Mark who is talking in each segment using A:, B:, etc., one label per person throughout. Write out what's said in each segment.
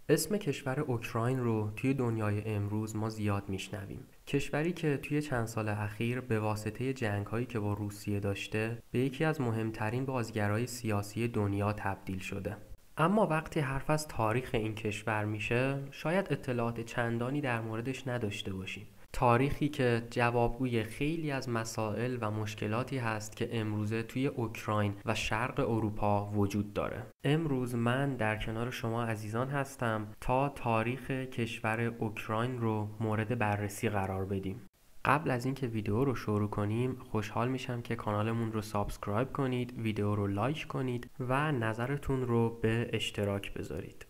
A: اسم کشور اوکراین رو توی دنیای امروز ما زیاد میشنویم. کشوری که توی چند سال اخیر به واسطه جنگ‌هایی که با روسیه داشته به یکی از مهمترین بازیگرای سیاسی دنیا تبدیل شده. اما وقتی حرف از تاریخ این کشور میشه، شاید اطلاعات چندانی در موردش نداشته باشیم. تاریخی که جوابگوی خیلی از مسائل و مشکلاتی هست که امروزه توی اوکراین و شرق اروپا وجود داره. امروز من در کنار شما عزیزان هستم تا تاریخ کشور اوکراین رو مورد بررسی قرار بدیم. قبل از اینکه ویدیو رو شروع کنیم خوشحال میشم که کانالمون رو سابسکرایب کنید، ویدیو رو لایک کنید و نظرتون رو به اشتراک بذارید.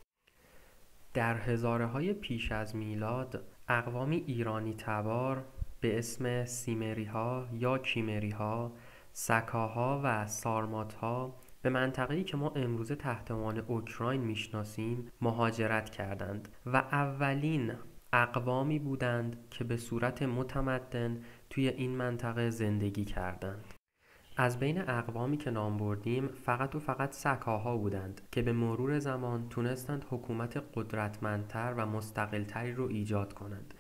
A: در هزاره‌های پیش از میلاد اقوامی ایرانی تبار به اسم سیمری‌ها یا کیمری‌ها، سکاها و سارمات‌ها به منطقه‌ای که ما امروزه تحت عنوان اوکراین میشناسیم مهاجرت کردند و اولین اقوامی بودند که به صورت متمدن توی این منطقه زندگی کردند. از بین اقوامی که نام بردیم فقط سکاها بودند که به مرور زمان تونستند حکومت قدرتمندتر و مستقلتری رو ایجاد کنند.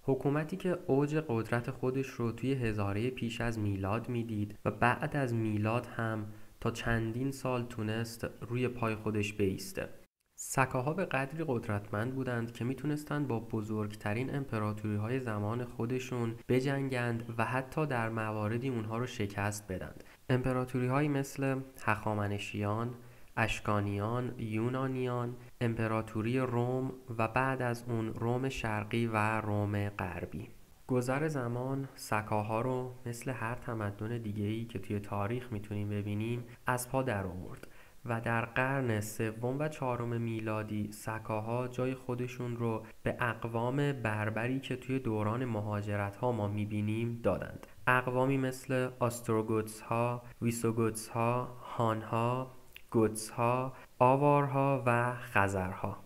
A: حکومتی که اوج قدرت خودش رو توی هزاره پیش از میلاد میدید و بعد از میلاد هم تا چندین سال تونست روی پای خودش بایسته. سکاها به قدری قدرتمند بودند که میتونستند با بزرگترین امپراتوری‌های زمان خودشون بجنگند و حتی در مواردی اونها رو شکست بدند. امپراتوری‌هایی مثل هخامنشیان، اشکانیان، یونانیان، امپراتوری روم و بعد از اون روم شرقی و روم غربی. گذر زمان سکاها رو مثل هر تمدن دیگه‌ای که توی تاریخ میتونیم ببینیم از پا در آورد و در قرن سوم و چهارم میلادی سکاها جای خودشون رو به اقوام بربری که توی دوران مهاجرت ها ما میبینیم دادند. اقوامی مثل آستروگوتس ها، ویسوگوتس ها، هان ها، گوتس ها، آوارها و خزرها.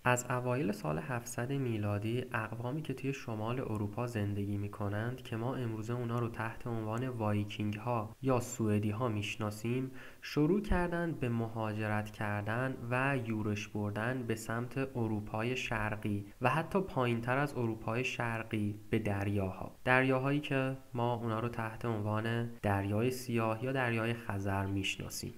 A: از اوایل سال 700 میلادی اقوامی که توی شمال اروپا زندگی می‌کنند که ما امروزه اونا رو تحت عنوان وایکینگ ها یا سوئدی ها میشناسیم شروع کردند به مهاجرت کردن و یورش بردن به سمت اروپای شرقی و حتی پایینتر از اروپای شرقی به دریاهایی که ما اونا رو تحت عنوان دریای سیاه یا دریای خزر میشناسیم.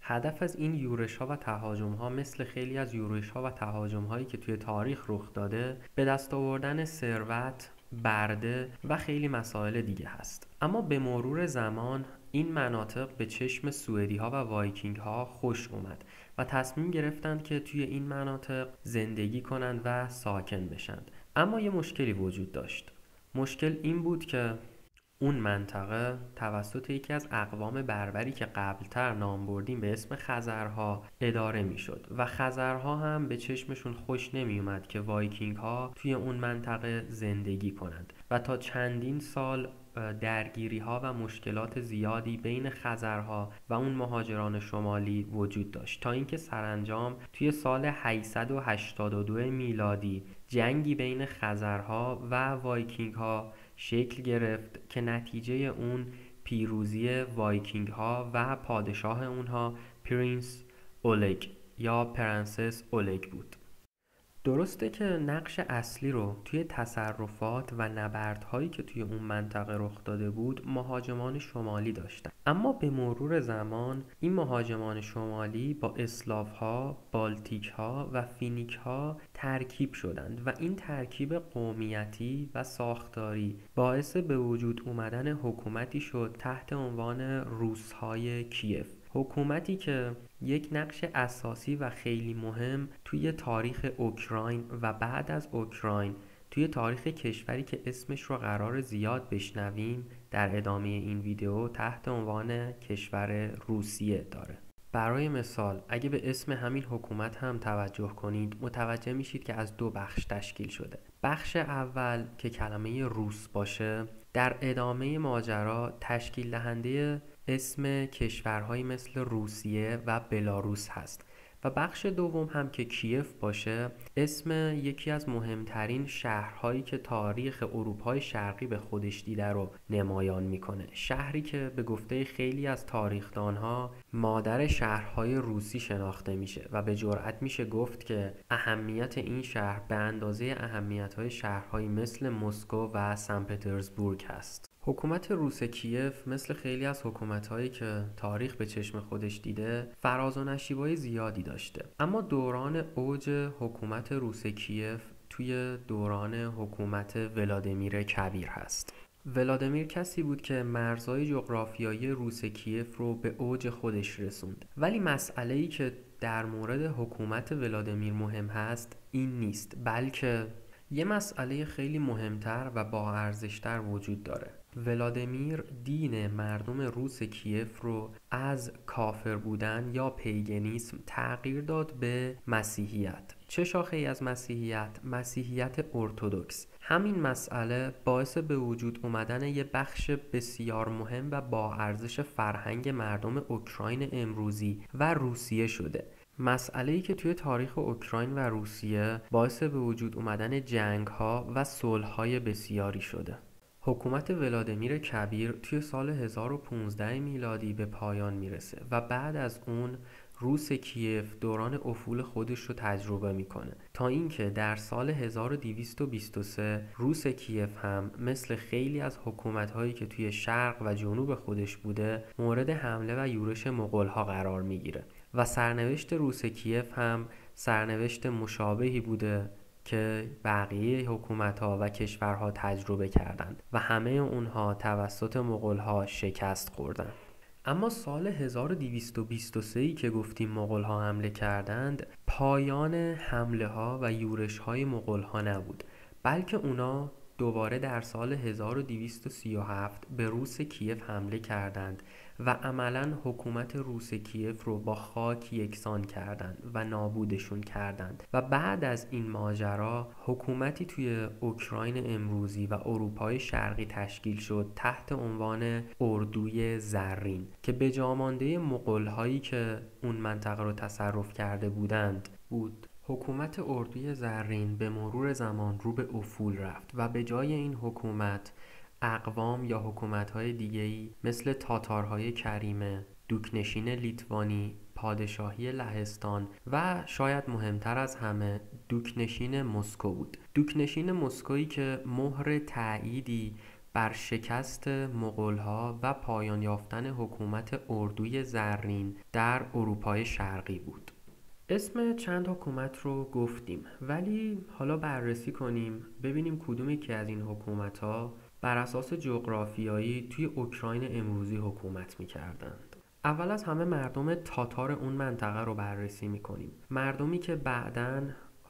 A: هدف از این یورش‌ها و تهاجم‌ها مثل خیلی از یورش‌ها و تهاجم‌هایی که توی تاریخ رخ داده به دست آوردن ثروت، برده و خیلی مسائل دیگه هست. اما به مرور زمان این مناطق به چشم سوئدی‌ها و وایکینگ‌ها خوش اومد و تصمیم گرفتند که توی این مناطق زندگی کنند و ساکن بشند. اما یه مشکلی وجود داشت. مشکل این بود که اون منطقه توسط یکی از اقوام بربری که قبلتر نام بردیم به اسم خزرها اداره میشد و خزرها هم به چشمشون خوش نمی اومد که وایکینگ ها توی اون منطقه زندگی کنند و تا چندین سال درگیری ها و مشکلات زیادی بین خزرها و اون مهاجران شمالی وجود داشت تا اینکه سرانجام توی سال 882 میلادی جنگی بین خزرها و وایکینگ ها شکل گرفت که نتیجه اون پیروزی وایکینگ ها و پادشاه اونها پرنس اولگ یا پرنسس اولگ بود. درسته که نقش اصلی رو توی تصرفات و نبردهایی که توی اون منطقه رخ داده بود مهاجمان شمالی داشتن، اما به مرور زمان این مهاجمان شمالی با اسلاف‌ها، بالتیک‌ها و فینیک‌ها ترکیب شدند و این ترکیب قومیتی و ساختاری باعث به وجود اومدن حکومتی شد تحت عنوان روس‌های کیف. حکومتی که یک نقش اساسی و خیلی مهم توی تاریخ اوکراین و بعد از اوکراین توی تاریخ کشوری که اسمش رو قرار زیاد بشنویم در ادامه این ویدیو تحت عنوان کشور روسیه داره. برای مثال اگه به اسم همین حکومت هم توجه کنید متوجه میشید که از دو بخش تشکیل شده. بخش اول که کلمه روس باشه در ادامه ماجرا تشکیل دهنده اسم کشورهایی مثل روسیه و بلاروس هست و بخش دوم هم که کیف باشه اسم یکی از مهمترین شهرهایی که تاریخ اروپای شرقی به خودش دیده رو نمایان میکنه، شهری که به گفته خیلی از تاریخدانها مادر شهرهای روسی شناخته میشه و به جرئت میشه گفت که اهمیت این شهر به اندازه اهمیت‌های شهرهایی مثل مسکو و سن پترزبورگ هست. حکومت روس کیف مثل خیلی از حکومت‌هایی که تاریخ به چشم خودش دیده فراز و نشیب‌های زیادی داشته، اما دوران اوج حکومت روس کیف توی دوران حکومت ولادیمیر کبیر هست. ولادیمیر کسی بود که مرزهای جغرافیایی روس کیف رو به اوج خودش رسوند، ولی مسئله‌ای که در مورد حکومت ولادیمیر مهم هست این نیست، بلکه یه مسئله خیلی مهمتر و با ارزشتر وجود داره. ولادیمیر دین مردم روس کیف رو از کافر بودن یا پیگنیسم تغییر داد به مسیحیت. چه شاخه‌ای از مسیحیت؟ مسیحیت ارتدوکس. همین مسئله باعث به وجود اومدن یه بخش بسیار مهم و با ارزش فرهنگ مردم اوکراین امروزی و روسیه شده. مسئله‌ای که توی تاریخ اوکراین و روسیه باعث به وجود اومدن جنگ‌ها و صلح‌های بسیاری شده. حکومت ولادیمیر کبیر توی سال 1015 میلادی به پایان میرسه و بعد از اون روس کیف دوران افول خودش رو تجربه میکنه تا اینکه در سال 1223 روس کیف هم مثل خیلی از حکومت‌هایی که توی شرق و جنوب خودش بوده مورد حمله و یورش مغول‌ها قرار میگیره و سرنوشت روس کیف هم سرنوشت مشابهی بوده که بقیه حکومت‌ها و کشورها تجربه کردند و همه اونها توسط مغول‌ها شکست خوردند. اما سال 1223 که گفتیم مغول‌ها حمله کردند، پایان حمله‌ها و یورش‌های مغول‌ها نبود، بلکه اونا دوباره در سال 1237 به روس کیف حمله کردند و عملاً حکومت روس کیف رو با خاک یکسان کردند و نابودشون کردند و بعد از این ماجرا حکومتی توی اوکراین امروزی و اروپای شرقی تشکیل شد تحت عنوان اردوی زرین که به جا مانده مغول‌هایی که اون منطقه رو تصرف کرده بودند بود. حکومت اردوی زرین به مرور زمان رو به افول رفت و به جای این حکومت اقوام یا حکومت‌های دیگه‌ای مثل تاتارهای کریمه، دوکنشین لیتوانی، پادشاهی لهستان و شاید مهمتر از همه دوکنشین مسکو بود. دوکنشین مسکویی که مهر تأییدی بر شکست مغول‌ها و پایان یافتن حکومت اردوی زرین در اروپای شرقی بود. اسم چند حکومت رو گفتیم، ولی حالا بررسی کنیم ببینیم کدوم یکی از این حکومت‌ها بر اساس جغرافیایی توی اوکراین امروزی حکومت می‌کردند. اول از همه مردم تاتار اون منطقه رو بررسی می‌کنیم. مردمی که بعداً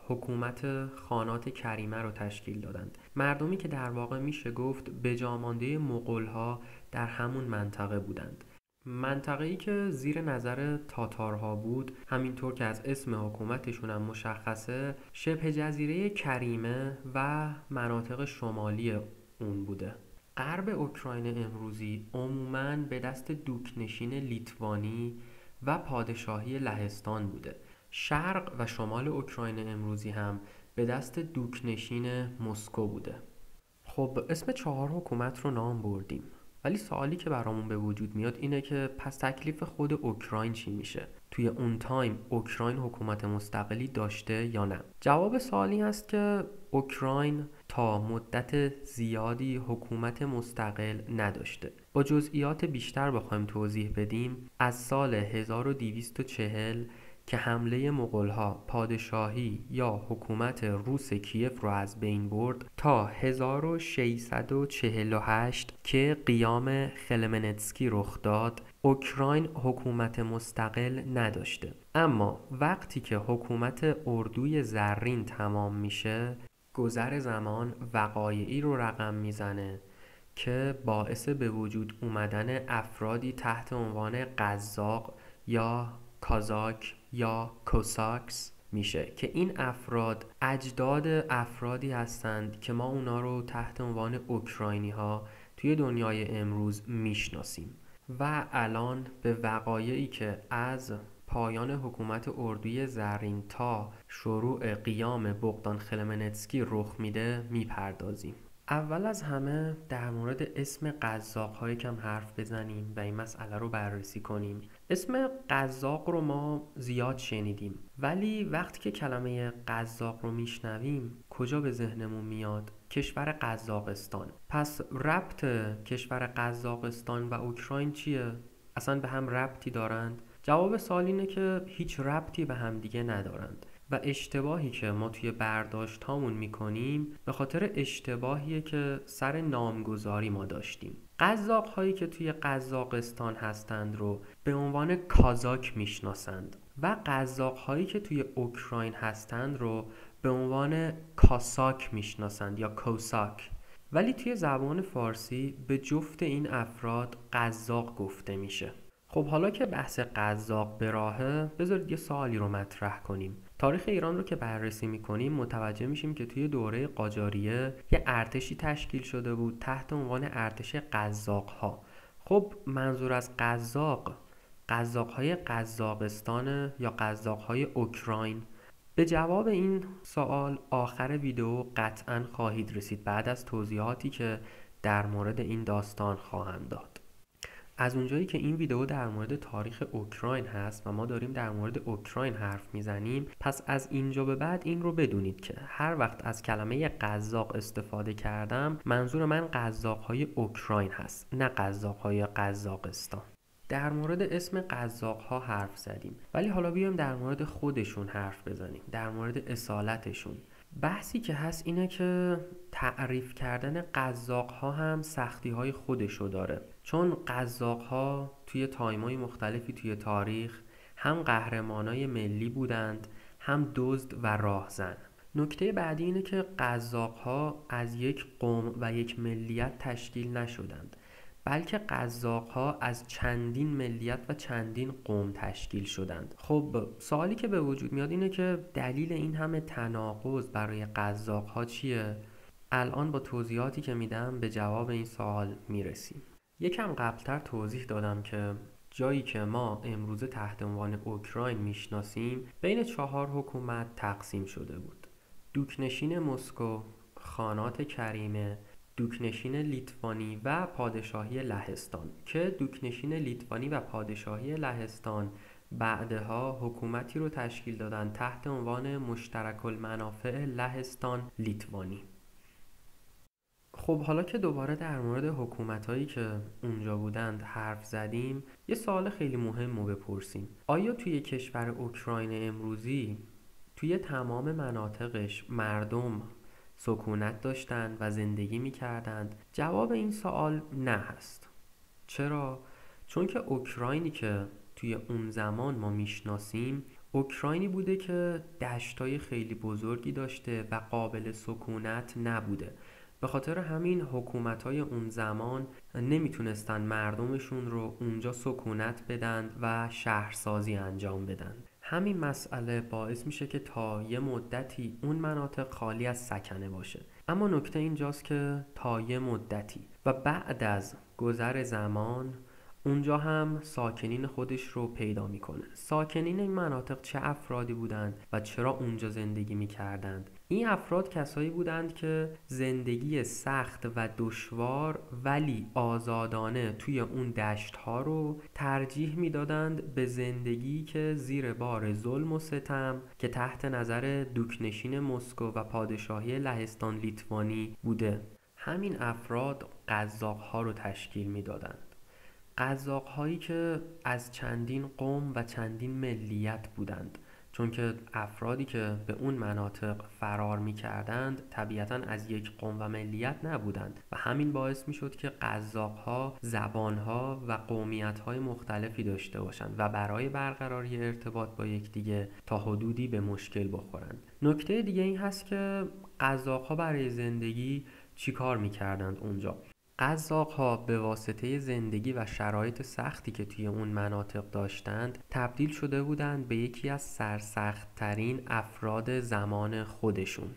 A: حکومت خانات کریمه رو تشکیل دادند. مردمی که در واقع میشه گفت به جا مانده مغول‌ها در همون منطقه بودند. منطقه‌ای که زیر نظر تاتارها بود، همینطور که از اسم حکومتشون هم مشخصه، شبه جزیره کریمه و مناطق شمالی اون بوده. غرب اوکراین امروزی عموماً به دست دوکنشین لیتوانی و پادشاهی لهستان بوده. شرق و شمال اوکراین امروزی هم به دست دوکنشین مسکو بوده. خب اسم 4 حکومت رو نام بردیم، ولی سوالی که برامون به وجود میاد اینه که پس تکلیف خود اوکراین چی میشه؟ توی اون تایم اوکراین حکومت مستقلی داشته یا نه؟ جواب سوالی هست که اوکراین تا مدت زیادی حکومت مستقل نداشته. با جزئیات بیشتر بخوایم توضیح بدیم، از سال 1240 که حمله مغول‌ها پادشاهی یا حکومت روس کیف رو از بین برد تا 1648 که قیام خملنسکی رخ داد، اوکراین حکومت مستقل نداشته. اما وقتی که حکومت اردوی زرین تمام میشه، گذر زمان وقایعی رو رقم میزنه که باعث به وجود اومدن افرادی تحت عنوان قزاق یا کازاک یا کوساکس میشه که این افراد اجداد افرادی هستند که ما اونا رو تحت عنوان اوکراینی ها توی دنیای امروز میشناسیم و الان به وقایعی که از پایان حکومت اردوی زرین تا شروع قیام بوگدان خملنسکی رخ میده میپردازیم. اول از همه در مورد اسم قزاق‌ها یکم حرف بزنیم و این مسئله رو بررسی کنیم. اسم قزاق رو ما زیاد شنیدیم، ولی وقتی که کلمه قزاق رو میشنویم کجا به ذهنمون میاد؟ کشور قزاقستان. پس ربط کشور قزاقستان و اوکراین چیه؟ اصلا به هم ربطی دارند؟ جواب سوال اینه که هیچ ربطی به هم دیگه ندارند و اشتباهی که ما توی برداشت هامون میکنیم به خاطر اشتباهیه که سر نامگذاری ما داشتیم. قزاق هایی که توی قزاقستان هستند رو به عنوان کازاک میشناسند و قزاق هایی که توی اوکراین هستند رو به عنوان کاساک میشناسند یا کوساک. ولی توی زبان فارسی به جفت این افراد قزاق گفته میشه. خب حالا که بحث قزاق به راهه، بذارید یه سوالی رو مطرح کنیم. تاریخ ایران رو که بررسی میکنیم متوجه میشیم که توی دوره قاجاریه یه ارتشی تشکیل شده بود تحت عنوان ارتش قزاق‌ها. خب منظور از قزاق‌های قزاقستان یا قزاق‌های اوکراین؟ به جواب این سوال آخر ویدیو قطعاً خواهید رسید بعد از توضیحاتی که در مورد این داستان خواهم داد. از اونجایی که این ویدیو در مورد تاریخ اوکراین هست و ما داریم در مورد اوکراین حرف میزنیم، پس از اینجا به بعد این رو بدونید که هر وقت از کلمه قزاق استفاده کردم منظور من قزاق‌های اوکراین هست، نه قزاق‌های قزاقستان. در مورد اسم قزاق‌ها حرف زدیم، ولی حالا بیایم در مورد خودشون حرف بزنیم، در مورد اصالتشون. بحثی که هست اینه که تعریف کردن قزاق‌ها هم سختی‌های خودشو داره، چون قزاق‌ها توی تایم‌های مختلفی توی تاریخ هم قهرمانای ملی بودند، هم دزد و راهزن. نکته بعدی اینه که قزاق‌ها از یک قوم و یک ملیت تشکیل نشدند، بلکه قزاق‌ها از چندین ملیت و چندین قوم تشکیل شدند. خب سوالی که به وجود میاد اینه که دلیل این همه تناقض برای قزاق‌ها چیه؟ الان با توضیحاتی که میدم به جواب این سوال میرسیم. یکم قبلتر توضیح دادم که جایی که ما امروزه تحت عنوان اوکراین میشناسیم بین 4 حکومت تقسیم شده بود: دوکنشین مسکو، خانات کریمه، دوکنشین لیتوانی و پادشاهی لهستان، که دوکنشین لیتوانی و پادشاهی لهستان بعدها حکومتی رو تشکیل دادن تحت عنوان مشترک المنافع لهستان لیتوانی. خب حالا که دوباره در مورد حکومتایی که اونجا بودند حرف زدیم، یه سوال خیلی مهم رو بپرسیم: آیا توی کشور اوکراین امروزی توی تمام مناطقش مردم سکونت داشتند و زندگی می‌کردند؟ جواب این سوال نه هست. چرا؟ چون که اوکراینی که توی اون زمان ما میشناسیم اوکراینی بوده که دشتای خیلی بزرگی داشته و قابل سکونت نبوده. به خاطر همین حکومت‌های اون زمان نمیتونستن مردمشون رو اونجا سکونت بدن و شهرسازی انجام بدن. همین مسئله باعث میشه که تا یه مدتی اون مناطق خالی از سکنه باشه. اما نکته اینجاست که تا یه مدتی و بعد از گذر زمان اونجا هم ساکنین خودش رو پیدا میکنه. ساکنین این مناطق چه افرادی بودند و چرا اونجا زندگی میکردند؟ این افراد کسایی بودند که زندگی سخت و دشوار ولی آزادانه توی اون دشت‌ها رو ترجیح میدادند به زندگی که زیر بار ظلم و ستم که تحت نظر دوکنشین مسکو و پادشاهی لهستان لیتوانی بوده. همین افراد قزاق‌ها رو تشکیل میدادند. قزاق‌هایی که از چندین قوم و چندین ملیت بودند، چون که افرادی که به اون مناطق فرار می‌کردند طبیعتاً از یک قوم و ملیت نبودند و همین باعث می‌شد که قزاق‌ها زبان‌ها و قومیت‌های مختلفی داشته باشند و برای برقراری ارتباط با یکدیگه تا حدودی به مشکل بخورند. نکته دیگه این هست که قزاق‌ها برای زندگی چیکار می‌کردند اونجا؟ قزاق‌ها به واسطه زندگی و شرایط سختی که توی اون مناطق داشتند تبدیل شده بودند به یکی از سرسخت‌ترین افراد زمان خودشون.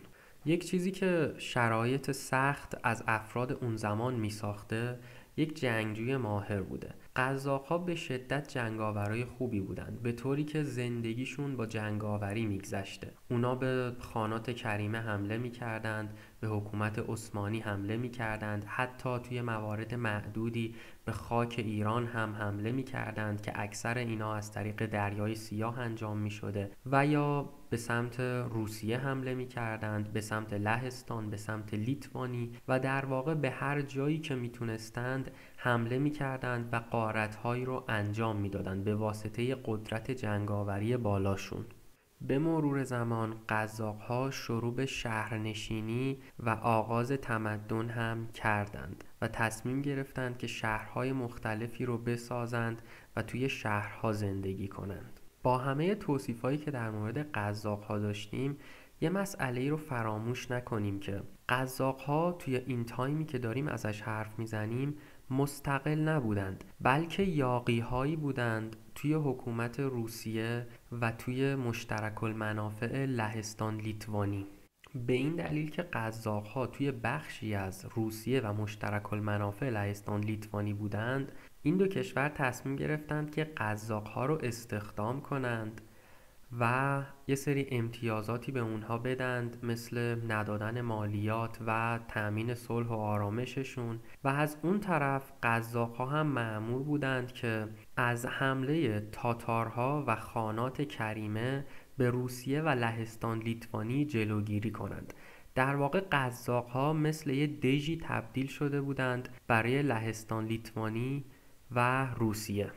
A: یک چیزی که شرایط سخت از افراد اون زمان می ساخته یک جنگجوی ماهر بوده قزاق‌ها به شدت جنگاورای خوبی بودند، به طوری که زندگیشون با جنگاوری میگذشته. اونا به خانات کریمه حمله میکردند، به حکومت عثمانی حمله میکردند، حتی توی موارد معدودی به خاک ایران هم حمله میکردند که اکثر اینا از طریق دریای سیاه انجام میشده، و یا به سمت روسیه حمله میکردند، به سمت لهستان، به سمت لیتوانی، و در واقع به هر جایی که میتونستند حمله میکردند و غارت‌هایی رو انجام میدادند به واسطه قدرت جنگاوری بالاشون. به مرور زمان قزاق‌ها شروع به شهرنشینی و آغاز تمدن هم کردند و تصمیم گرفتند که شهرهای مختلفی رو بسازند و توی شهرها زندگی کنند. با همه توصیفایی که در مورد قزاق‌ها داشتیم، یه مسئله‌ای رو فراموش نکنیم که قزاق‌ها توی این تایمی که داریم ازش حرف میزنیم مستقل نبودند، بلکه یاغی‌هایی بودند توی حکومت روسیه و توی مشترک المنافع لهستان لیتوانی. به این دلیل که قزاق‌ها توی بخشی از روسیه و مشترک المنافع لهستان لیتوانی بودند، این دو کشور تصمیم گرفتند که قزاق‌ها رو استخدام کنند و یه سری امتیازاتی به اونها بدند، مثل ندادن مالیات و تأمین صلح و آرامششون. و از اون طرف قزاق‌ها هم مأمور بودند که از حمله تاتارها و خانات کریمه به روسیه و لهستان لیتوانی جلوگیری کنند. در واقع قزاق‌ها مثل یه دژی تبدیل شده بودند برای لهستان لیتوانی و روسیه.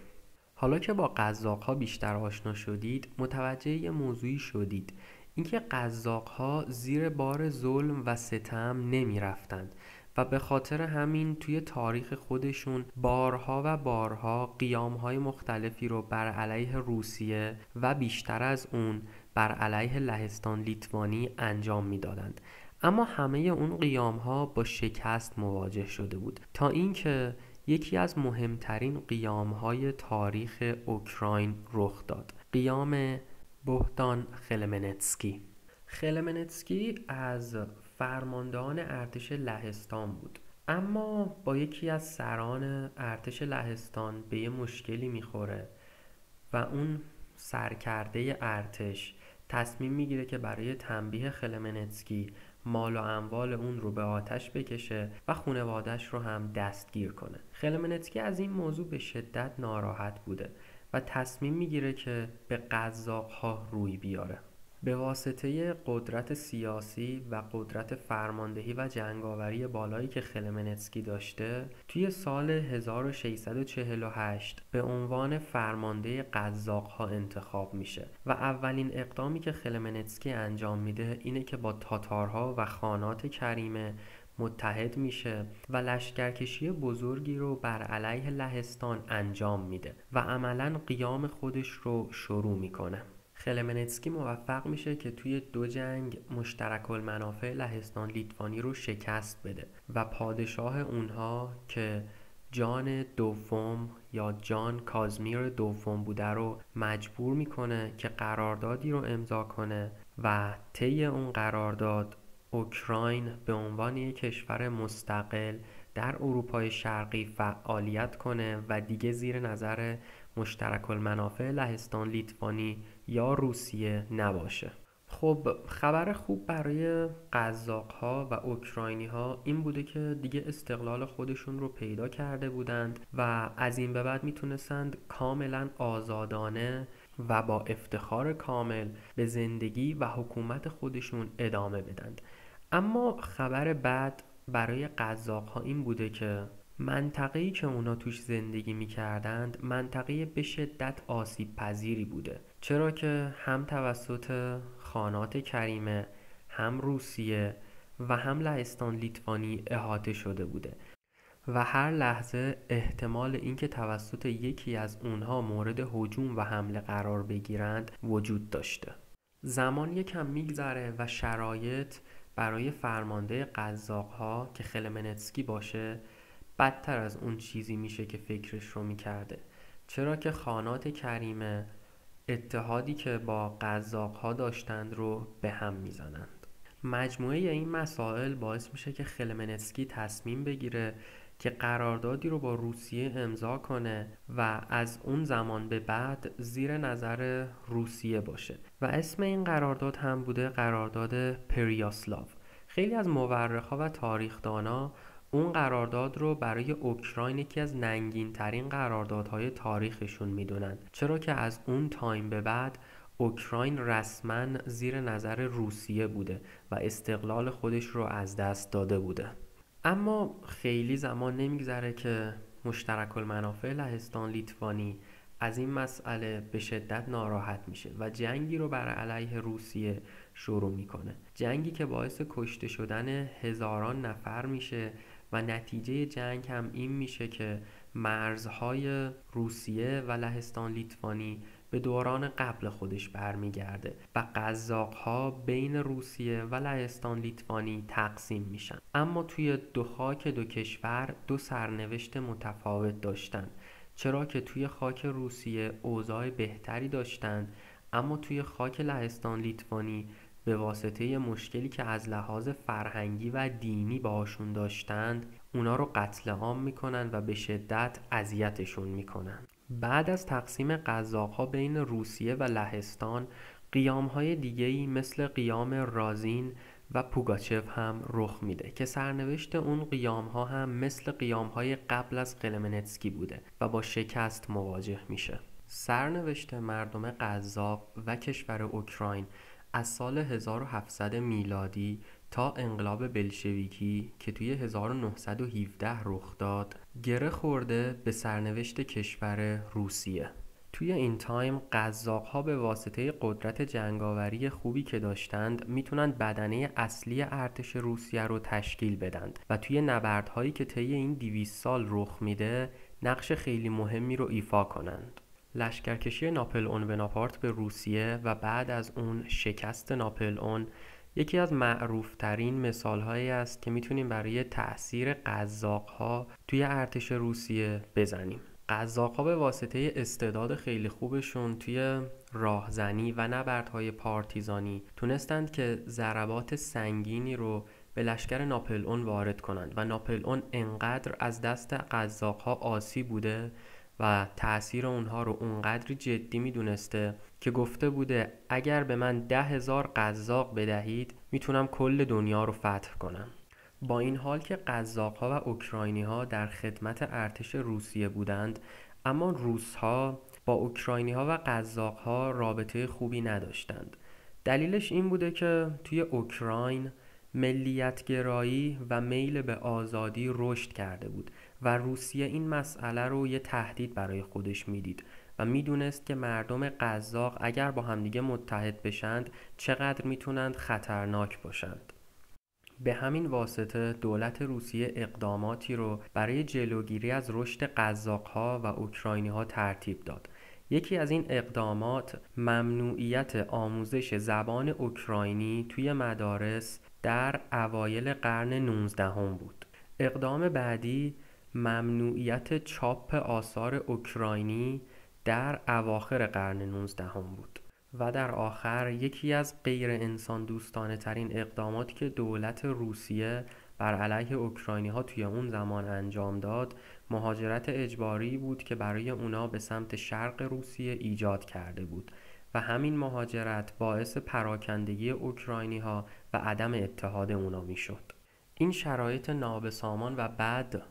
A: حالا که با قزاق‌ها بیشتر آشنا شدید، متوجه یه موضوعی شدید، اینکه قزاق‌ها زیر بار ظلم و ستم نمی رفتند و به خاطر همین توی تاریخ خودشون بارها و بارها قیام‌های مختلفی رو بر علیه روسیه و بیشتر از اون بر علیه لهستان لیتوانی انجام می‌دادند. اما همه اون قیام‌ها با شکست مواجه شده بود، تا اینکه یکی از مهمترین قیام‌های تاریخ اوکراین رخ داد. قیام بوهدان خملنسکی. خملنسکی از فرماندهان ارتش لهستان بود، اما با یکی از سران ارتش لهستان به یه مشکلی میخوره و اون سرکرده ارتش تصمیم میگیره که برای تنبیه خملنسکی مال و اموال اون رو به آتش بکشه و خانواده‌اش رو هم دستگیر کنه. خملنسکی از این موضوع به شدت ناراحت بوده و تصمیم میگیره که به قزاق‌ها روی بیاره. به واسطه قدرت سیاسی و قدرت فرماندهی و جنگاوری بالایی که خملنسکی داشته، توی سال 1648 به عنوان فرمانده قزاق‌ها انتخاب میشه و اولین اقدامی که خملنسکی انجام میده اینه که با تاتارها و خانات کریمه متحد میشه و لشکرکشی بزرگی رو بر علیه لهستان انجام میده و عملاً قیام خودش رو شروع میکنه. خملنسکی موفق میشه که توی 2 جنگ مشترک المنافع لهستان لیتوانی رو شکست بده و پادشاه اونها که جان دوم یا جان کازمیر دوم بوده رو مجبور میکنه که قراردادی رو امضا کنه و طی اون قرارداد اوکراین به عنوان یک کشور مستقل در اروپای شرقی فعالیت کنه و دیگه زیر نظر مشترک المنافع لهستان لیتوانی یا روسیه نباشه. خب خبر خوب برای قزاق‌ها و اوکراینی‌ها این بوده که دیگه استقلال خودشون رو پیدا کرده بودند و از این به بعد میتونستند کاملا آزادانه و با افتخار کامل به زندگی و حکومت خودشون ادامه بدند. اما خبر بد برای قزاق‌ها این بوده که منطقه‌ای که اونا توش زندگی می‌کردند منطقه به شدت آسیب پذیری بوده، چرا که هم توسط خانات کریمه، هم روسیه و هم لهستان لیتوانی احاطه شده بوده و هر لحظه احتمال اینکه توسط یکی از اونها مورد هجوم و حمله قرار بگیرند وجود داشته. زمان یکم میگذره و شرایط برای فرمانده قزاق‌ها که خملنسکی باشه بدتر از اون چیزی میشه که فکرش رو میکرده، چرا که خانات کریمه اتحادی که با قزاق‌ها داشتند رو به هم میزنند. مجموعه این مسائل باعث میشه که خملنسکی تصمیم بگیره که قراردادی رو با روسیه امضا کنه و از اون زمان به بعد زیر نظر روسیه باشه و اسم این قرارداد هم بوده قرارداد پریاسلاو. خیلی از مورخا و تاریخدانا اون قرارداد رو برای اوکراین یکی از ننگین ترین قراردادهای تاریخشون میدونن، چرا که از اون تایم به بعد اوکراین رسما زیر نظر روسیه بوده و استقلال خودش رو از دست داده بوده. اما خیلی زمان نمیگذره که مشترک المنافع لهستان لیتوانی از این مسئله به شدت ناراحت میشه و جنگی رو بر علیه روسیه شروع میکنه، جنگی که باعث کشته شدن هزاران نفر میشه و نتیجه جنگ هم این میشه که مرزهای روسیه و لهستان لیتوانی به دوران قبل خودش برمیگرده و قزاق‌ها بین روسیه و لهستان لیتوانی تقسیم میشن. اما توی دو خاک دو کشور دو سرنوشت متفاوت داشتن، چرا که توی خاک روسیه اوضاع بهتری داشتن، اما توی خاک لهستان لیتوانی به واسطه مشکلی که از لحاظ فرهنگی و دینی باهاشون داشتند اونا رو قتل عام میکنن و به شدت اذیتشون میکنن. بعد از تقسیم قزاق‌ها بین روسیه و لهستان، قیام‌های دیگه‌ای مثل قیام رازین و پوگاچف هم رخ میده که سرنوشت اون قیام‌ها هم مثل قیام‌های قبل از قلمنتسکی بوده و با شکست مواجه میشه. سرنوشت مردم قزاق و کشور اوکراین از سال 1700 میلادی تا انقلاب بلشویکی که توی 1917 رخ داد گره خورده به سرنوشت کشور روسیه. توی این تایم قزاق‌ها به واسطه قدرت جنگاوری خوبی که داشتند میتونند بدنه اصلی ارتش روسیه رو تشکیل بدن و توی نبردهایی که طی این 200 سال رخ میده نقش خیلی مهمی رو ایفا کنند. لشکرکشی ناپلئون بناپارت به روسیه و بعد از اون شکست ناپلئون یکی از معروفترین مثالهایی است که میتونیم برای تأثیر قزاق‌ها توی ارتش روسیه بزنیم. قزاق‌ها به واسطه استعداد خیلی خوبشون توی راهزنی و نبردهای پارتیزانی تونستند که ضربات سنگینی رو به لشکر ناپلئون وارد کنند و ناپلئون انقدر از دست قزاق‌ها آسیب بوده و تأثیر اونها رو اونقدری جدی میدونسته که گفته بوده اگر به من 10,000 قزاق بدهید میتونم کل دنیا رو فتح کنم. با این حال که قزاق‌ها و اوکراینی‌ها در خدمت ارتش روسیه بودند، اما روس‌ها با اوکراینی‌ها و قزاق‌ها رابطه خوبی نداشتند. دلیلش این بوده که توی اوکراین ملیت‌گرایی و میل به آزادی رشد کرده بود و روسیه این مسئله رو یه تهدید برای خودش میدید و میدونست که مردم قزاق اگر با همدیگه متحد بشند چقدر میتونند خطرناک باشند. به همین واسطه دولت روسیه اقداماتی رو برای جلوگیری از رشد قزاق‌ها و اوکراینی‌ها ترتیب داد. یکی از این اقدامات ممنوعیت آموزش زبان اوکراینی توی مدارس در اوایل قرن 19 بود. اقدام بعدی ممنوعیت چاپ آثار اوکراینی در اواخر قرن 19 بود. و در آخر یکی از غیر انسان دوستانه ترین اقداماتی که دولت روسیه بر علیه اوکراینی ها توی اون زمان انجام داد مهاجرت اجباری بود که برای اونا به سمت شرق روسیه ایجاد کرده بود و همین مهاجرت باعث پراکندگی اوکراینی ها و عدم اتحاد اونا می شد. این شرایط نابسامان و بد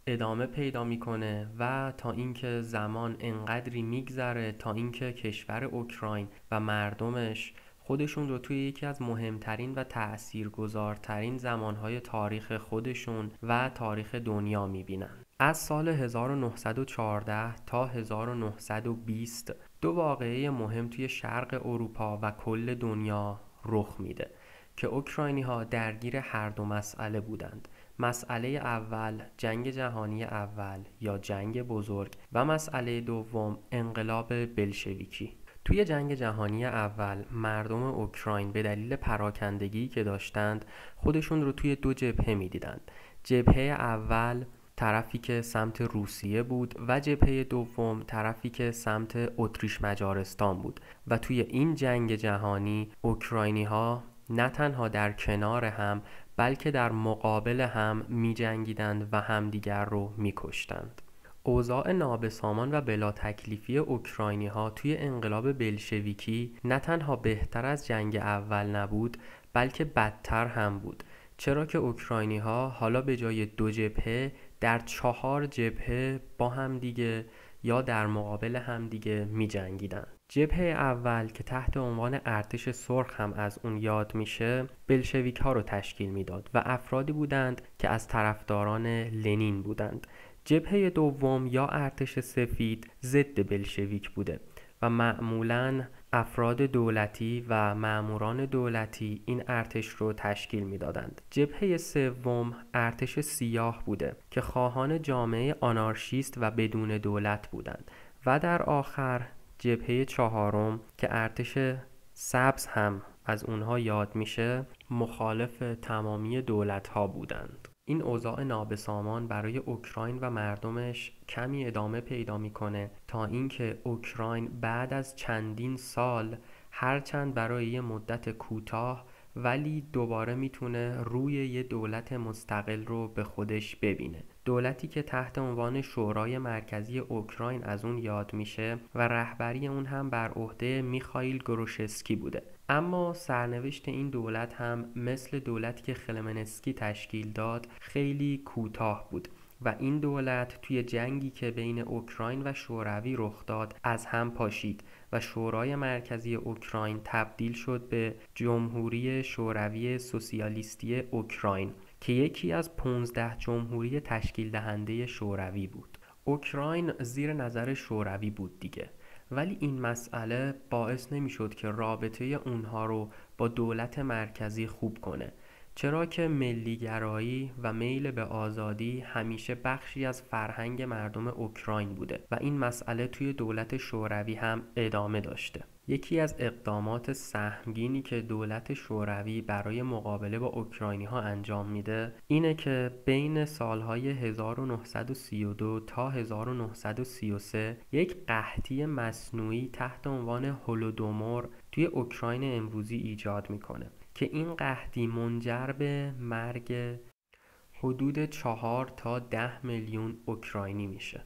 A: ادامه پیدا میکنه و تا اینکه زمان انقدری میگذره تا اینکه کشور اوکراین و مردمش خودشون رو توی یکی از مهمترین و تأثیرگذارترین زمانهای تاریخ خودشون و تاریخ دنیا میبینن. از سال 1914 تا 1920 دو واقعه مهم توی شرق اروپا و کل دنیا رخ میده که اوکراینی ها درگیر هر دو مسئله بودند. مسئله اول جنگ جهانی اول یا جنگ بزرگ و مسئله دوم انقلاب بلشویکی. توی جنگ جهانی اول مردم اوکراین به دلیل پراکندگی که داشتند خودشون رو توی دو جبهه می‌دیدند. جبهه اول طرفی که سمت روسیه بود و جبهه دوم طرفی که سمت اتریش مجارستان بود و توی این جنگ جهانی اوکراینی ها نه تنها در کنار هم بلکه در مقابل هم می جنگیدند و همدیگر رو می کشتند. اوضاع نابسامان و بلا تکلیفی اوکراینی ها توی انقلاب بلشویکی نه تنها بهتر از جنگ اول نبود بلکه بدتر هم بود، چرا که اوکراینی ها حالا به جای 2 جبهه در 4 جبهه با همدیگه یا در مقابل همدیگه می جنگیدن. جبهه اول که تحت عنوان ارتش سرخ هم از اون یاد میشه، بلشویک ها رو تشکیل میداد و افرادی بودند که از طرفداران لنین بودند. جبهه دوم یا ارتش سفید ضد بلشویک بوده و معمولاً افراد دولتی و ماموران دولتی این ارتش رو تشکیل میدادند. جبهه سوم ارتش سیاه بوده که خواهان جامعه آنارشیست و بدون دولت بودند و در آخر جبهه چهارم که ارتش سبز هم از اونها یاد میشه مخالف تمامی دولت ها بودند. این اوضاع نابسامان برای اوکراین و مردمش کمی ادامه پیدا میکنه تا اینکه اوکراین بعد از چندین سال هرچند برای یه مدت کوتاه ولی دوباره میتونه روی یه دولت مستقل رو به خودش ببینه. دولتی که تحت عنوان شورای مرکزی اوکراین از اون یاد میشه و رهبری اون هم بر عهده میخائیل گروشسکی بوده. اما سرنوشت این دولت هم مثل دولتی که خملنسکی تشکیل داد خیلی کوتاه بود و این دولت توی جنگی که بین اوکراین و شوروی رخ داد از هم پاشید و شورای مرکزی اوکراین تبدیل شد به جمهوری شوروی سوسیالیستی اوکراین که یکی از 15 جمهوری تشکیل دهنده شوروی بود. اوکراین زیر نظر شوروی بود دیگه، ولی این مسئله باعث نمیشد که رابطه اونها رو با دولت مرکزی خوب کنه، چرا که ملیگرایی و میل به آزادی همیشه بخشی از فرهنگ مردم اوکراین بوده و این مسئله توی دولت شوروی هم ادامه داشته. یکی از اقدامات سهمگینی که دولت شوروی برای مقابله با اوکراینی ها انجام میده اینه که بین سالهای 1932 تا 1933 یک قحطی مصنوعی تحت عنوان هولودومور توی اوکراین امروزی ایجاد میکنه که این قحطی منجر به مرگ حدود 4 تا 10 میلیون اوکراینی میشه.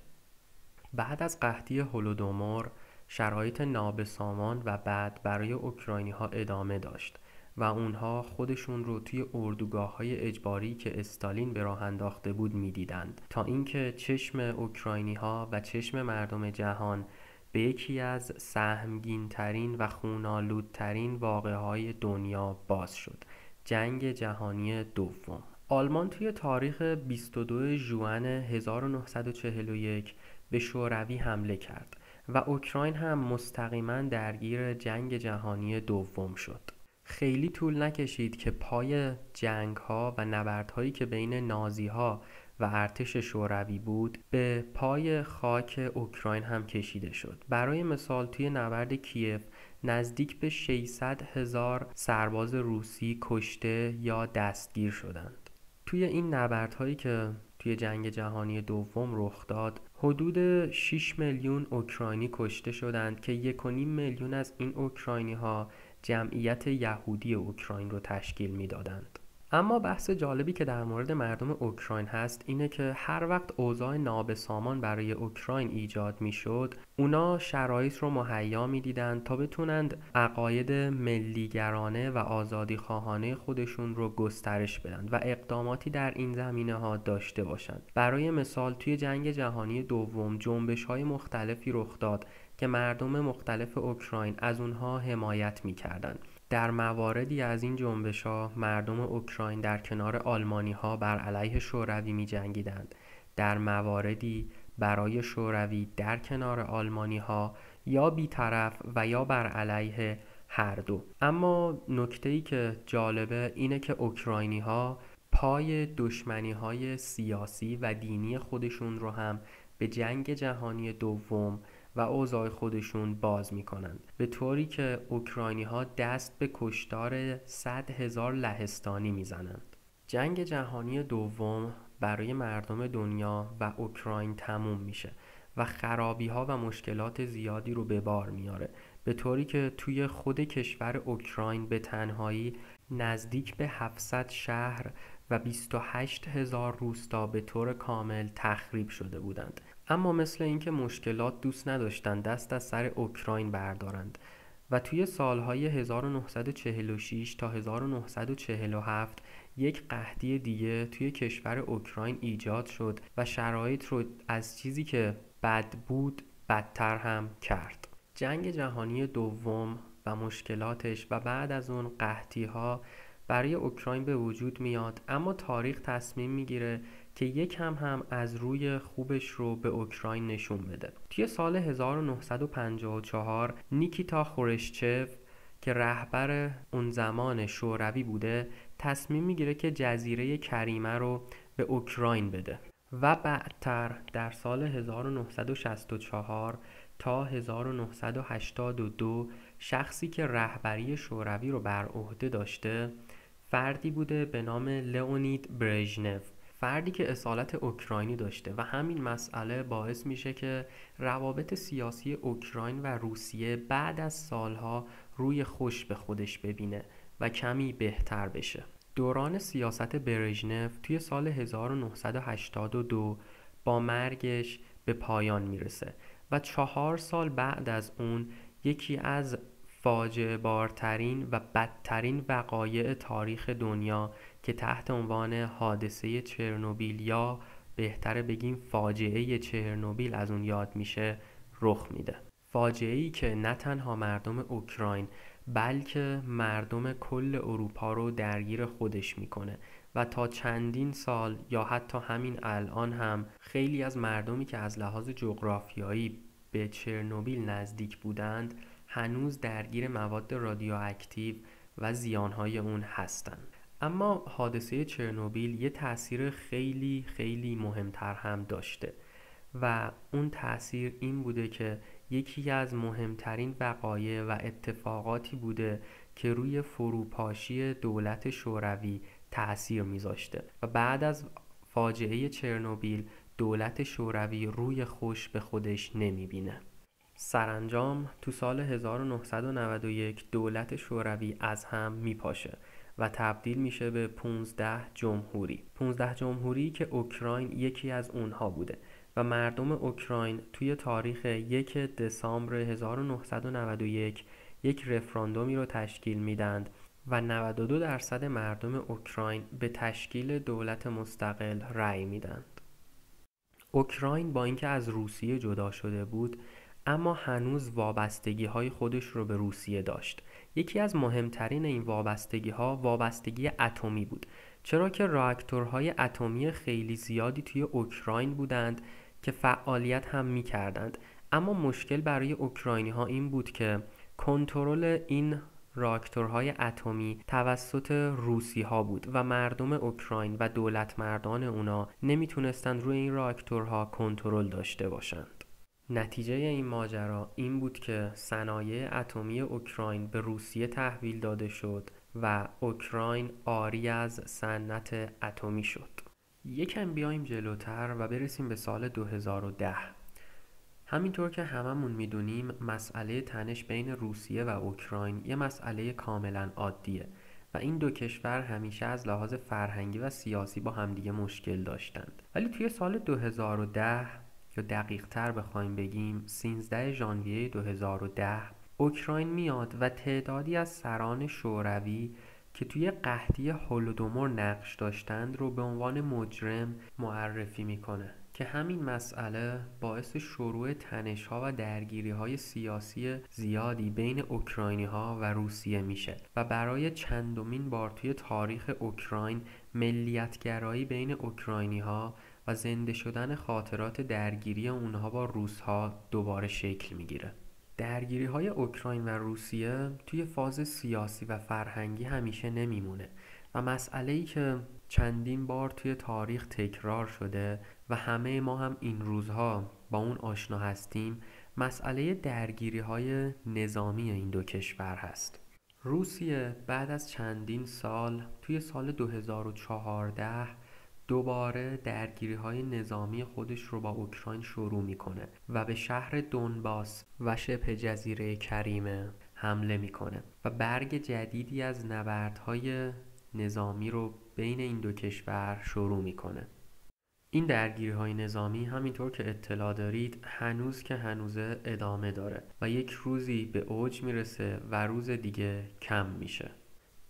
A: بعد از قحطی هولودومور شرایط نابسامان و بد برای اوکراینی ها ادامه داشت و اونها خودشون رو توی اردوگاه‌های اجباری که استالین به راه انداخته بود می‌دیدند تا اینکه چشم اوکراینی ها و چشم مردم جهان به یکی از سهمگین‌ترین و خون‌آلودترین واقعه‌های دنیا باز شد: جنگ جهانی دوم. آلمان توی تاریخ 22 ژوئن 1941 به شوروی حمله کرد و اوکراین هم مستقیما درگیر جنگ جهانی دوم شد. خیلی طول نکشید که پای جنگ‌ها و نبردهایی که بین نازی‌ها و ارتش شوروی بود به پای خاک اوکراین هم کشیده شد. برای مثال توی نبرد کیف نزدیک به 600,000 سرباز روسی کشته یا دستگیر شدند. توی این نبردهایی که توی جنگ جهانی دوم رخ داد حدود 6 میلیون اوکراینی کشته شدند که 1.5 میلیون از این اوکراینی ها جمعیت یهودی اوکراین رو تشکیل میدادند. اما بحث جالبی که در مورد مردم اوکراین هست اینه که هر وقت اوضاع نابسامان برای اوکراین ایجاد میشد اونا شرایط رو مهیا میدیدند تا بتونند عقاید ملیگرانه و آزادی خواهانه خودشون رو گسترش بدن و اقداماتی در این زمینه ها داشته باشند. برای مثال توی جنگ جهانی دوم جنبش های مختلفی رخ داد که مردم مختلف اوکراین از اونها حمایت میکردند. در مواردی از این جنبش‌ها مردم اوکراین در کنار آلمانی‌ها بر علیه شوروی می‌جنگیدند. در مواردی برای شوروی در کنار آلمانی‌ها یا بی‌طرف و یا بر علیه هر دو. اما نکته‌ای که جالبه اینه که اوکراینی‌ها پای دشمنی‌های سیاسی و دینی خودشون رو هم به جنگ جهانی دوم و اوضاع خودشون باز میکنند، به طوری که اوکراینی ها دست به کشتار 100,000 لهستانی میزنند. جنگ جهانی دوم برای مردم دنیا و اوکراین تموم میشه و خرابی ها و مشکلات زیادی رو به بار میاره، به طوری که توی خود کشور اوکراین به تنهایی نزدیک به 700 شهر و 28,000 روستا به طور کامل تخریب شده بودند. اما مثل اینکه مشکلات دوست نداشتند دست از سر اوکراین بردارند و توی سالهای 1946 تا 1947 یک قحطی دیگه توی کشور اوکراین ایجاد شد و شرایط رو از چیزی که بد بود بدتر هم کرد. جنگ جهانی دوم و مشکلاتش و بعد از اون قحطی‌ها برای اوکراین به وجود میاد، اما تاریخ تصمیم میگیره که یکم هم از روی خوبش رو به اوکراین نشون بده. توی سال 1954 نیکیتا خروشچف که رهبر اون زمان شوروی بوده تصمیم میگیره که جزیره کریمه رو به اوکراین بده و بعدتر در سال 1964 تا 1982 شخصی که رهبری شوروی رو بر عهده داشته فردی بوده به نام لئونید برژنف، فردی که اصالت اوکراینی داشته و همین مسئله باعث میشه که روابط سیاسی اوکراین و روسیه بعد از سالها روی خوش به خودش ببینه و کمی بهتر بشه. دوران سیاست برژنف توی سال 1982 با مرگش به پایان میرسه و 4 سال بعد از اون یکی از فاجعه بارترین و بدترین وقایع تاریخ دنیا که تحت عنوان حادثه چرنوبیل یا بهتره بگیم فاجعه چرنوبیل از اون یاد میشه رخ میده. فاجعه‌ای که نه تنها مردم اوکراین بلکه مردم کل اروپا رو درگیر خودش میکنه و تا چندین سال یا حتی همین الان هم خیلی از مردمی که از لحاظ جغرافیایی به چرنوبیل نزدیک بودند هنوز درگیر مواد رادیواکتیو و زیانهای اون هستند. اما حادثه چرنوبیل یه تأثیر خیلی خیلی مهمتر هم داشته و اون تأثیر این بوده که یکی از مهمترین وقایع و اتفاقاتی بوده که روی فروپاشی دولت شوروی تأثیر میذاشته و بعد از فاجعه چرنوبیل دولت شوروی روی خوش به خودش نمیبینه. سرانجام تو سال 1991 دولت شوروی از هم میپاشه و تبدیل میشه به 15 جمهوری. 15 جمهوری که اوکراین یکی از اونها بوده و مردم اوکراین توی تاریخ 1 دسامبر 1991 یک رفراندومی رو تشکیل میدند و 92% مردم اوکراین به تشکیل دولت مستقل رأی میدند. اوکراین با اینکه از روسیه جدا شده بود اما هنوز وابستگی‌های خودش رو به روسیه داشت. یکی از مهمترین این وابستگی‌ها وابستگی اتمی بود، چرا که راکتورهای اتمی خیلی زیادی توی اوکراین بودند که فعالیت هم می‌کردند. اما مشکل برای اوکراینی‌ها این بود که کنترل این راکتورهای اتمی توسط روسی‌ها بود و مردم اوکراین و دولت مردان اونا نمیتونستند روی این راکتورها کنترل داشته باشند. نتیجه این ماجرا این بود که صنایع اتمی اوکراین به روسیه تحویل داده شد و اوکراین عاری از صنعت اتمی شد. یکم بیایم جلوتر و برسیم به سال 2010. همینطور که هممون میدونیم مسئله تنش بین روسیه و اوکراین یه مسئله کاملا عادیه و این دو کشور همیشه از لحاظ فرهنگی و سیاسی با همدیگه مشکل داشتند. ولی توی سال 2010 یا دقیق تر بخوایم بگیم 13 ژانویه 2010 اوکراین میاد و تعدادی از سران شوروی که توی قحطی هولودومور نقش داشتند رو به عنوان مجرم معرفی میکنه که همین مسئله باعث شروع تنش‌ها و درگیری‌های سیاسی زیادی بین اوکراینی‌ها و روسیه میشه و برای چندمین بار توی تاریخ اوکراین ملیت‌گرایی بین اوکراینی‌ها و زنده شدن خاطرات درگیری اونها با روس‌ها دوباره شکل میگیره. درگیری‌های اوکراین و روسیه توی فاز سیاسی و فرهنگی همیشه نمیمونه و مسئله‌ای که چندین بار توی تاریخ تکرار شده و همه ما هم این روزها با اون آشنا هستیم مسئله درگیری‌های نظامی این دو کشور هست. روسیه بعد از چندین سال توی سال 2014 دوباره درگیری‌های نظامی خودش رو با اوکراین شروع میکنه و به شهر دونباس و شبه جزیره کریمه حمله میکنه و برگ جدیدی از نبردهای نظامی رو بین این دو کشور شروع میکنه. این درگیری‌های نظامی همینطور که اطلاع دارید هنوز که هنوزه ادامه داره و یک روزی به اوج میرسه و روز دیگه کم میشه.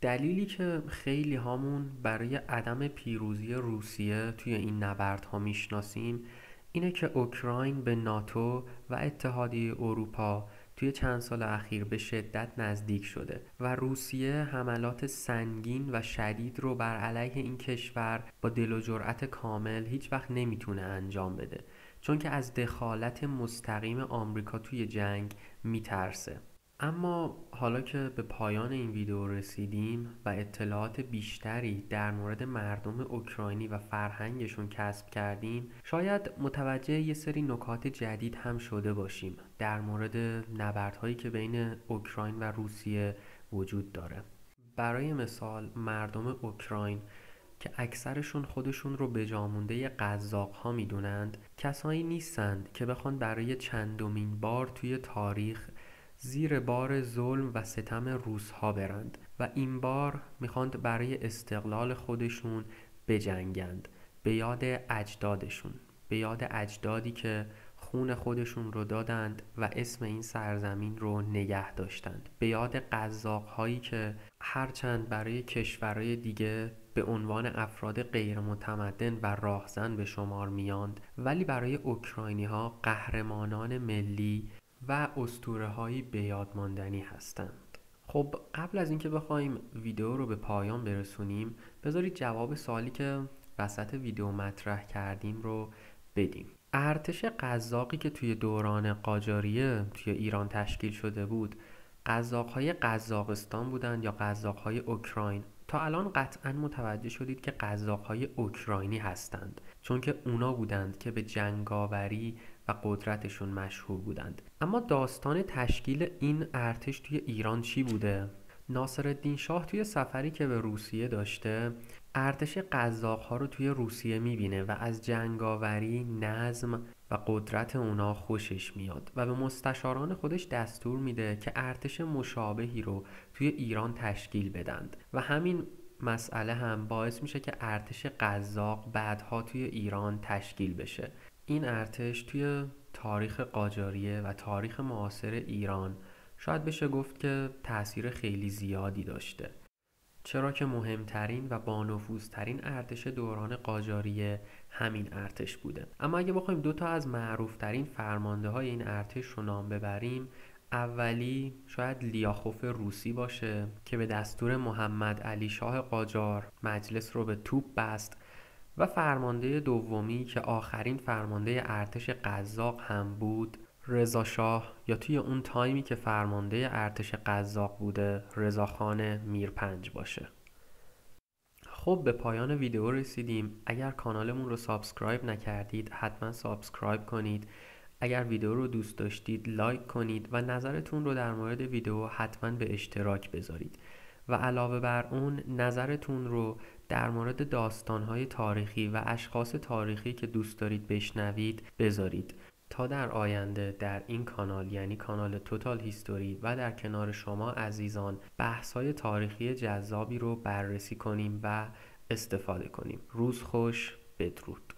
A: دلیلی که خیلی هامون برای عدم پیروزی روسیه توی این نبردها میشناسیم اینه که اوکراین به ناتو و اتحادیه اروپا توی چند سال اخیر به شدت نزدیک شده و روسیه حملات سنگین و شدید رو بر علیه این کشور با دل و جرأت کامل هیچ وقت نمیتونه انجام بده، چون که از دخالت مستقیم آمریکا توی جنگ میترسه. اما حالا که به پایان این ویدیو رسیدیم و اطلاعات بیشتری در مورد مردم اوکراینی و فرهنگشون کسب کردیم، شاید متوجه یه سری نکات جدید هم شده باشیم در مورد نبردهایی که بین اوکراین و روسیه وجود داره. برای مثال مردم اوکراین که اکثرشون خودشون رو به جا مونده قزاق‌ها میدونند، کسایی نیستند که بخوان برای چندمین بار توی تاریخ زیر بار ظلم و ستم روس‌ها برند و این بار میخواند برای استقلال خودشون بجنگند، به یاد اجدادشون، به یاد اجدادی که خون خودشون رو دادند و اسم این سرزمین رو نگه داشتند، به یاد قزاق‌هایی که هرچند برای کشورهای دیگه به عنوان افراد غیر متمدن و راهزن به شمار میاند، ولی برای اوکراینی‌ها قهرمانان ملی و اسطوره‌هایی به یاد ماندنی هستند. خب قبل از اینکه بخوایم ویدیو رو به پایان برسونیم، بذارید جواب سوالی که وسط ویدیو مطرح کردیم رو بدیم. ارتش قزاقی که توی دوران قاجاریه توی ایران تشکیل شده بود، قزاق‌های قزاقستان بودند یا قزاق‌های اوکراین؟ تا الان قطعاً متوجه شدید که قزاق‌های اوکراینی هستند، چون که اونا بودند که به جنگاوری و قدرتشون مشهور بودند. اما داستان تشکیل این ارتش توی ایران چی بوده؟ ناصرالدین شاه توی سفری که به روسیه داشته، ارتش قزاق‌ها رو توی روسیه میبینه و از جنگاوری، نظم و قدرت اونا خوشش میاد و به مستشاران خودش دستور میده که ارتش مشابهی رو توی ایران تشکیل بدند و همین مسئله هم باعث میشه که ارتش قزاق بعدها توی ایران تشکیل بشه. این ارتش توی تاریخ قاجاریه و تاریخ معاصر ایران شاید بشه گفت که تأثیر خیلی زیادی داشته، چرا که مهمترین و بانفوذترین ارتش دوران قاجاریه همین ارتش بوده. اما اگه بخوایم دوتا از معروفترین فرمانده های این ارتش رو نام ببریم، اولی شاید لیاخوف روسی باشه که به دستور محمد علی شاه قاجار مجلس رو به توپ بست و فرمانده دومی که آخرین فرمانده ارتش قزاق هم بود، رضا شاه، یا توی اون تایمی که فرمانده ارتش قزاق بوده رضاخان میرپنج باشه. خب به پایان ویدیو رسیدیم. اگر کانالمون رو سابسکرایب نکردید حتما سابسکرایب کنید. اگر ویدیو رو دوست داشتید لایک کنید و نظرتون رو در مورد ویدیو حتما به اشتراک بذارید و علاوه بر اون نظرتون رو در مورد داستان‌های تاریخی و اشخاص تاریخی که دوست دارید بشنوید بذارید تا در آینده در این کانال، یعنی کانال توتال هیستوری، و در کنار شما عزیزان بحث‌های تاریخی جذابی رو بررسی کنیم و استفاده کنیم. روز خوش، بدرود.